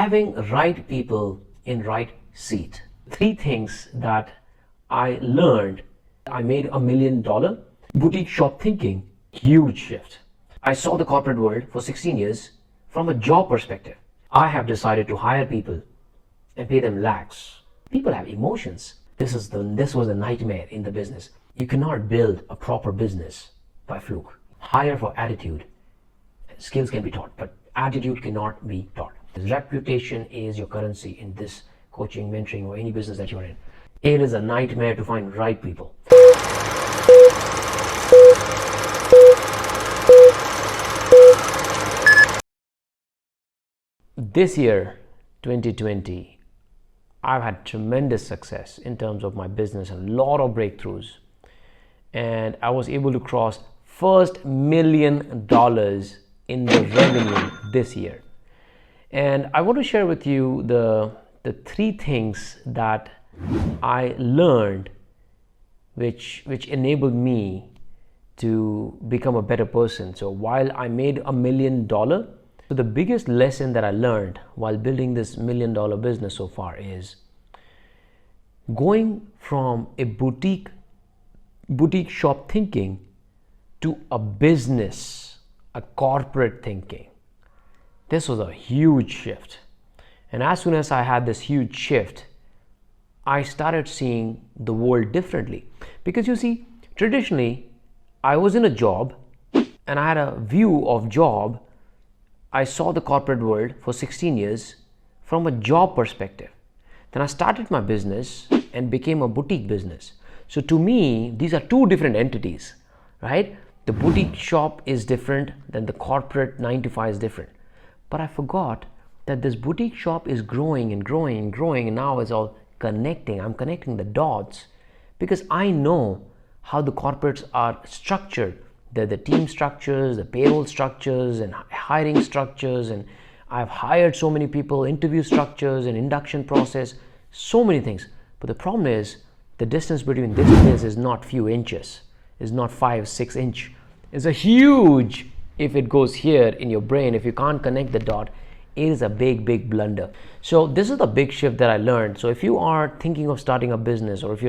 having right people in right seat. Three things that I learned. I made $1 million. Boutique shop thinking, huge shift. I saw the corporate world for 16 years from a job perspective. I have decided to hire people and pay them lakhs. People have emotions. This was a nightmare in the business. You cannot build a proper business by fluke. Hire for attitude. Skills can be taught, but attitude cannot be taught. Reputation is your currency in this coaching, mentoring, or any business that you're in. It is a nightmare to find right people. This year, 2020, I've had tremendous success in terms of my business, a lot of breakthroughs, and I was able to cross first $1 million in the revenue this year. And I want to share with you the three things that I learned which enabled me to become a better person. So while I made $1 million, so the biggest lesson that I learned while building this $1 million business so far is going from a boutique shop thinking to a business, a corporate thinking. This was a huge shift. And as soon as I had this huge shift, I started seeing the world differently. Because you see, traditionally, I was in a job and I had a view of job. I saw the corporate world for 16 years from a job perspective. Then I started my business and became a boutique business. So to me, these are two different entities, right? The boutique shop is different than the corporate 9 to 5 is different. But I forgot that this boutique shop is growing and growing and growing, and now it's all connecting. I'm connecting the dots because I know how the corporates are structured. The team structures, the payroll structures, and hiring structures, and I've hired so many people, interview structures and induction process, so many things. But the problem is the distance between this place is not few inches, is not 5-6 inch. It's a huge, if it goes here in your brain, if you can't connect the dot, it is a big blunder. So this is the big shift that I learned. So if you are thinking of starting a business, or if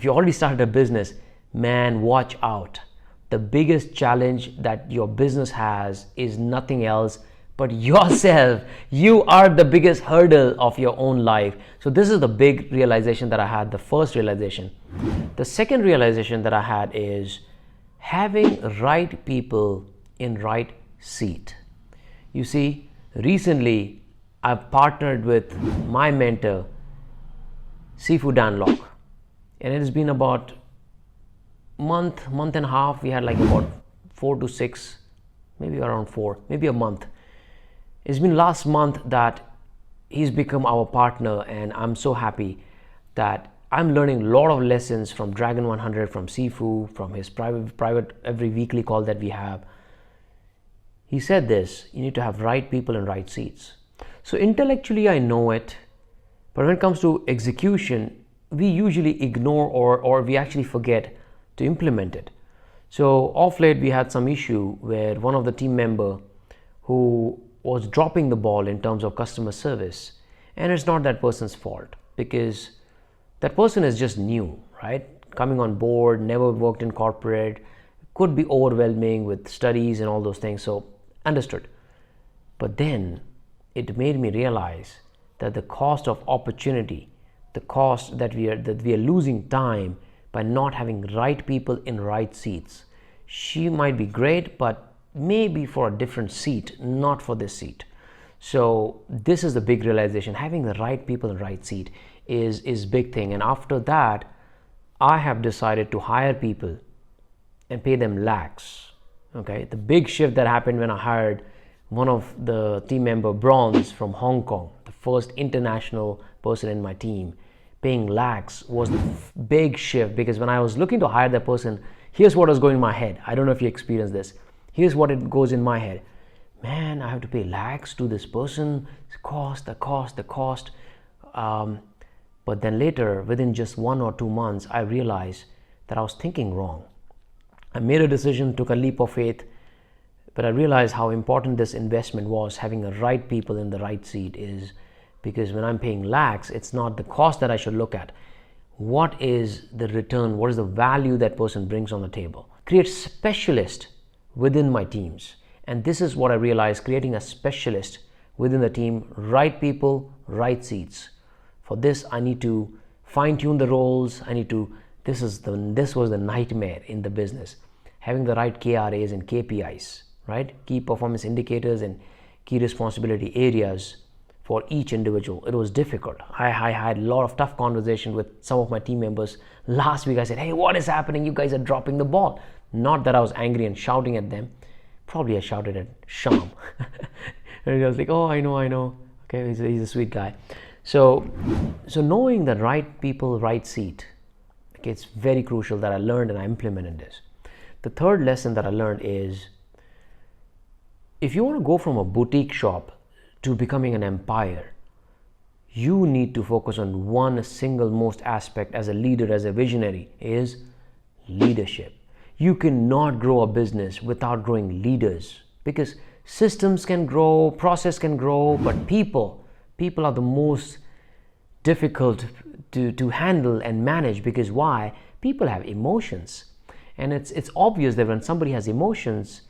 you already started a business, man, watch out. The biggest challenge that your business has is nothing else but yourself. You are the biggest hurdle of your own life. So this is the big realization that I had, the first realization. The second realization that I had is having right people in right seat. You see, recently I've partnered with my mentor, Sifu Dan Lok, and it has been about month and a half. We had like about 4 to 6, maybe around 4, maybe a month. It's been last month that he's become our partner, and I'm so happy that I'm learning a lot of lessons from Dragon 100, from Sifu, from his private every weekly call that we have. He said this: you need to have right people in right seats. So intellectually I know it, but when it comes to execution, we usually ignore or we actually forget to implement it. So off late we had some issue where one of the team member who was dropping the ball in terms of customer service, and it's not that person's fault because that person is just new, right? Coming on board, never worked in corporate, could be overwhelming with studies and all those things. So understood. But then it made me realize that the cost of opportunity, the cost that we are losing time by not having right people in right seats. She might be great, but maybe for a different seat, not for this seat. So this is the big realization. Having the right people in right seat is big thing. And after that, I have decided to hire people and pay them lakhs. Okay, the big shift that happened when I hired one of the team member, Bronze, from Hong Kong, the first international person in my team. Paying lakhs was the big shift, because when I was looking to hire that person, here's what was going in my head. I don't know if you experienced this. Here's what it goes in my head. Man, I have to pay lakhs to this person. The cost. But then later, within just 1 or 2 months, I realized that I was thinking wrong. I made a decision, took a leap of faith, But I realized how important this investment was, having the right people in the right seat, is because when I'm paying lakhs, it's not the cost that I should look at. What is the return? What is the value that person brings on the table? Create specialists within my teams. And this is what I realized, creating a specialist within the team, right people, right seats. For this, I need to fine tune the roles. This was the nightmare in the business. Having the right KRAs and KPIs, right? Key performance indicators and key responsibility areas for each individual. It was difficult. I had a lot of tough conversation with some of my team members. Last week I said, hey, what is happening? You guys are dropping the ball. Not that I was angry and shouting at them. Probably I shouted at Sham. And he was like, oh, I know. Okay, he's a sweet guy. So knowing the right people, right seat, okay, it's very crucial that I learned and I implemented this. The third lesson that I learned is, if you want to go from a boutique shop to becoming an empire, you need to focus on one single most aspect as a leader, as a visionary, is leadership. You cannot grow a business without growing leaders, because systems can grow, process can grow, but people are the most difficult to handle and manage. Because why? People have emotions, and it's obvious that when somebody has emotions,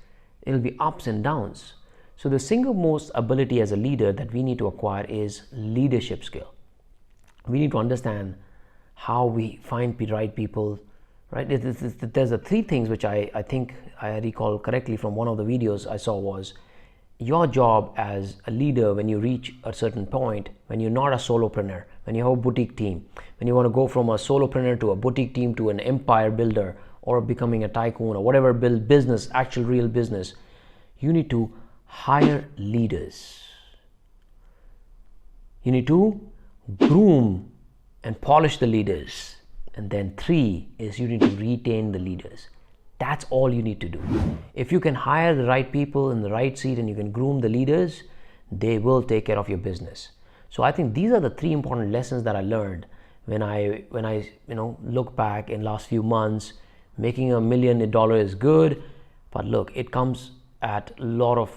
it'll be ups and downs. So the single most ability as a leader that we need to acquire is leadership skill. We need to understand how we find the right people, right? There's the three things which I think I recall correctly from one of the videos I saw was, your job as a leader when you reach a certain point, when you're not a solopreneur, when you have a boutique team, when you want to go from a solopreneur to a boutique team to an empire builder or becoming a tycoon or whatever, build business, actual real business, you need to hire leaders. You need to groom and polish the leaders. And then 3 is you need to retain the leaders. That's all you need to do. If you can hire the right people in the right seat and you can groom the leaders, they will take care of your business. So I think these are the 3 important lessons that I learned when I look back in last few months. Making $1 million is good, but look, it comes at a lot of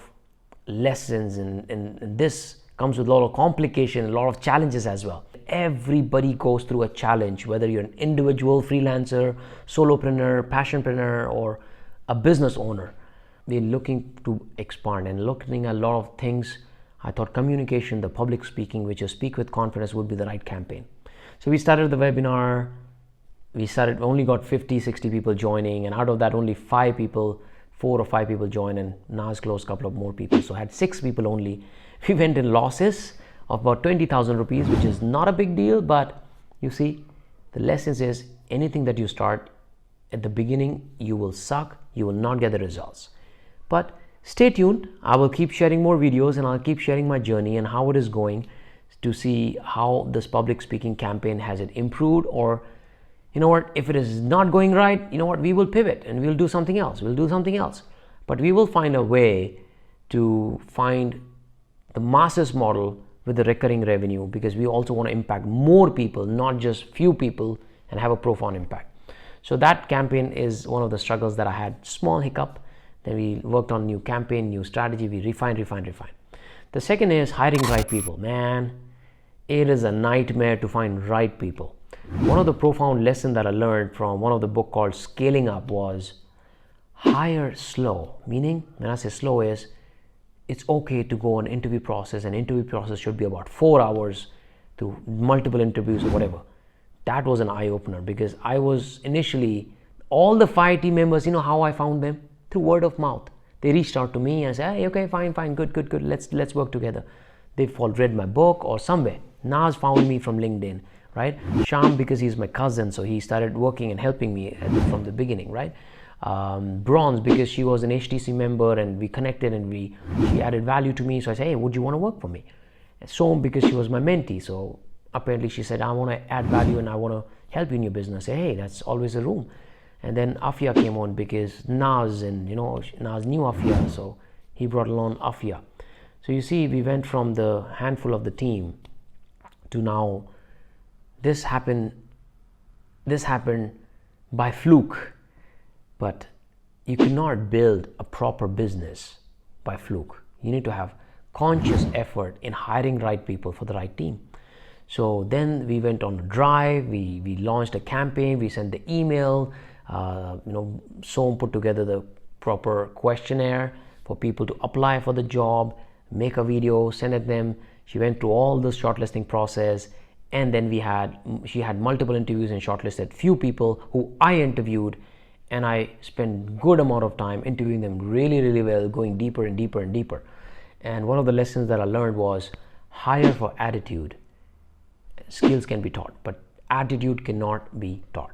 lessons, and this comes with a lot of complication, a lot of challenges as well. Everybody goes through a challenge, whether you're an individual, freelancer, solopreneur, passionpreneur, or a business owner. We're looking to expand and looking at a lot of things. I thought communication, the public speaking, which is Speak with Confidence, would be the right campaign. So we started the webinar. We only got 50, 60 people joining, and out of that only 4 or 5 people joined, and Naz closed a couple of more people. So I had 6 people only. We went in losses of about 20,000 rupees, which is not a big deal, but you see, the lesson is anything that you start at the beginning, you will suck, you will not get the results. But stay tuned. I will keep sharing more videos, and I'll keep sharing my journey and how it is going, to see how this public speaking campaign has it improved, or you know what, if it is not going right, you know what, we will pivot and we'll do something else. But we will find a way to find the masses model with the recurring revenue, because we also want to impact more people, not just few people, and have a profound impact. So that campaign is one of the struggles that I had. Small hiccup. Then we worked on new campaign, new strategy. We refined. The second is hiring right people. Man, it is a nightmare to find right people. One of the profound lessons that I learned from one of the book called Scaling Up was hire slow. Meaning, when I say slow, is it's okay to go on interview process, and interview process should be about 4 hours to multiple interviews or whatever. That was an eye-opener, because I was initially, all the 5 team members, you know how I found them? Through word of mouth. They reached out to me and said, hey, okay, fine, good, let's work together. They've all read my book or somewhere. Naz found me from LinkedIn, right? Sham, because he's my cousin, so he started working and helping me from the beginning, right? Bronze, because she was an HTC member and we connected and she added value to me, so I said, hey, would you want to work for me? And Som, because she was my mentee, so apparently she said, I want to add value and I want to help you in your business. I said, hey, that's always a room. And then Afia came on because Naz, and Naz knew Afia, so he brought along Afia. So you see, we went from the handful of the team to now this happened by fluke. But you cannot build a proper business by fluke. You need to have conscious effort in hiring right people for the right team. So then we went on a drive, we launched a campaign, we sent the email, Som put together the proper questionnaire for people to apply for the job, make a video, send it them. She went through all the shortlisting process, and then she had multiple interviews and shortlisted few people who I interviewed, and I spent good amount of time interviewing them really, really well, going deeper and deeper and deeper. And one of the lessons that I learned was hire for attitude. Skills can be taught, but attitude cannot be taught.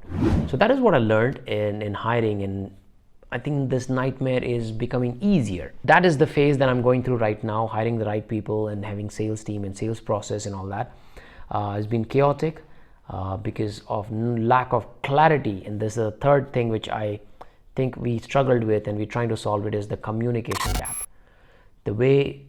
So that is what I learned in hiring, and I think this nightmare is becoming easier. That is the phase that I'm going through right now, hiring the right people and having sales team and sales process and all that. It's been chaotic because of lack of clarity. And this is the third thing which I think we struggled with and we're trying to solve it, is the communication gap. The way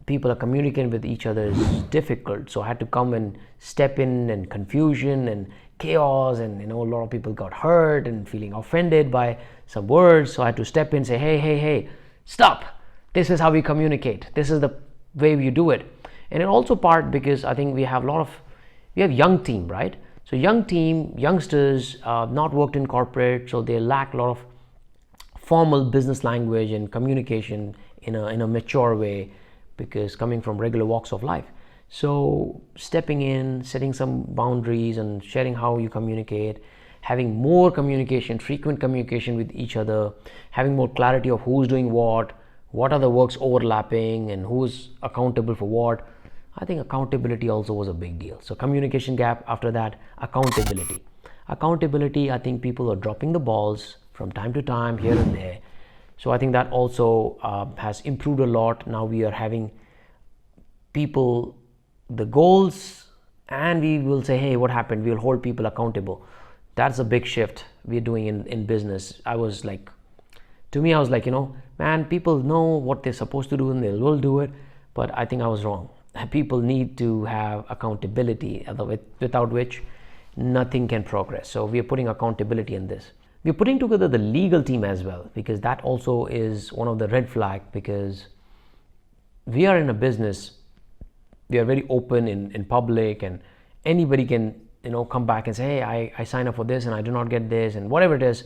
people are communicating with each other is difficult. So I had to come and step in, and confusion and chaos, and a lot of people got hurt and feeling offended by some words. So I had to step in and say, hey, stop. This is how we communicate. This is the way we do it. And it also part because I think we have young team, right? So youngsters not worked in corporate, so they lack a lot of formal business language and communication in a mature way, because coming from regular walks of life. So stepping in, setting some boundaries and sharing how you communicate, having more communication, frequent communication with each other, having more clarity of who's doing what are the works overlapping, and who's accountable for what. I think accountability also was a big deal. So communication gap, after that, accountability. Accountability, I think people are dropping the balls from time to time, here and there. So I think that also has improved a lot. Now we are having people the goals, and we will say, hey, what happened? We'll hold people accountable. That's a big shift we're doing in business. I was like, man, people know what they're supposed to do and they will do it. But I think I was wrong. People need to have accountability, without which nothing can progress. So we are putting accountability in this. We're putting together the legal team as well, because that also is one of the red flag, because we are in a business, we are very open in public, and anybody can come back and say, hey, I sign up for this and I do not get this, and whatever it is,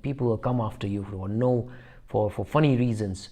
people will come after you for funny reasons.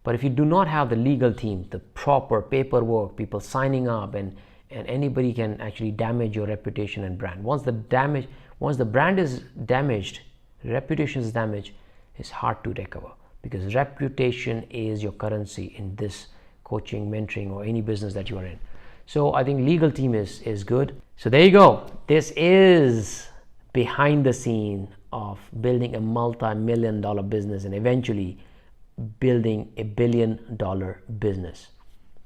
But if you do not have the legal team, the proper paperwork, people signing up, and anybody can actually damage your reputation and brand. Once the brand is damaged, reputation is damaged, it's hard to recover, because reputation is your currency in this coaching, mentoring, or any business that you are in. So I think legal team is good. So there you go. This is behind the scene of building a multi-million-dollar business and eventually building $1 billion business.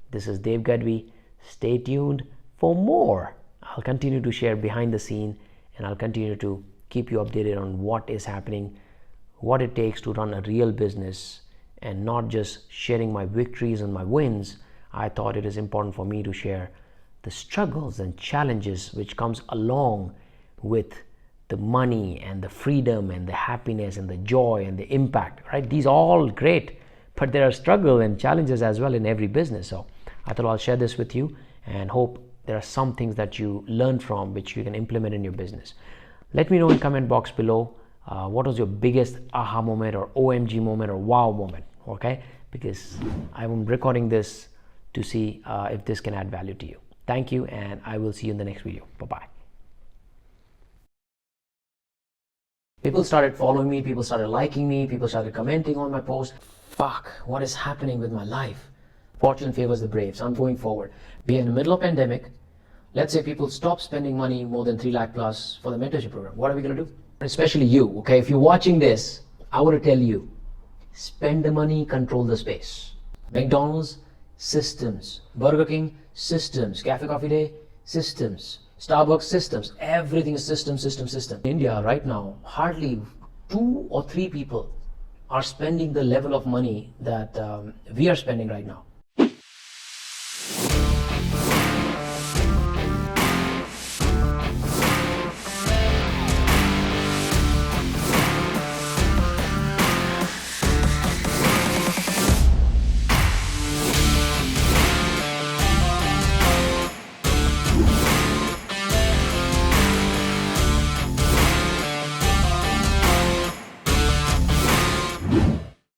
This is Dave Gadhvi. Stay tuned for more. I'll continue to share behind the scene, and I'll continue to keep you updated on what is happening, what it takes to run a real business, and not just sharing my victories and my wins. I thought it is important for me to share the struggles and challenges which comes along with the money and the freedom and the happiness and the joy and the impact, right? These are all great, but there are struggles and challenges as well in every business. So I thought I'll share this with you, and hope there are some things that you learn from which you can implement in your business. Let me know in the comment box below what was your biggest aha moment or OMG moment or wow moment, okay? Because I'm recording this to see if this can add value to you. Thank you, and I will see you in the next video. Bye-bye. People started following me, people started liking me, people started commenting on my post. Fuck, what is happening with my life? Fortune favors the brave, so I'm going forward. We are in the middle of pandemic. Let's say people stop spending money more than 3 lakh plus for the mentorship program. What are we gonna do? Especially you, okay? If you're watching this, I want to tell you, spend the money, control the space. McDonald's, systems. Burger King, systems. Cafe Coffee Day, systems. Starbucks, systems. Everything is system. In India right now, hardly 2 or 3 people are spending the level of money that we are spending right now.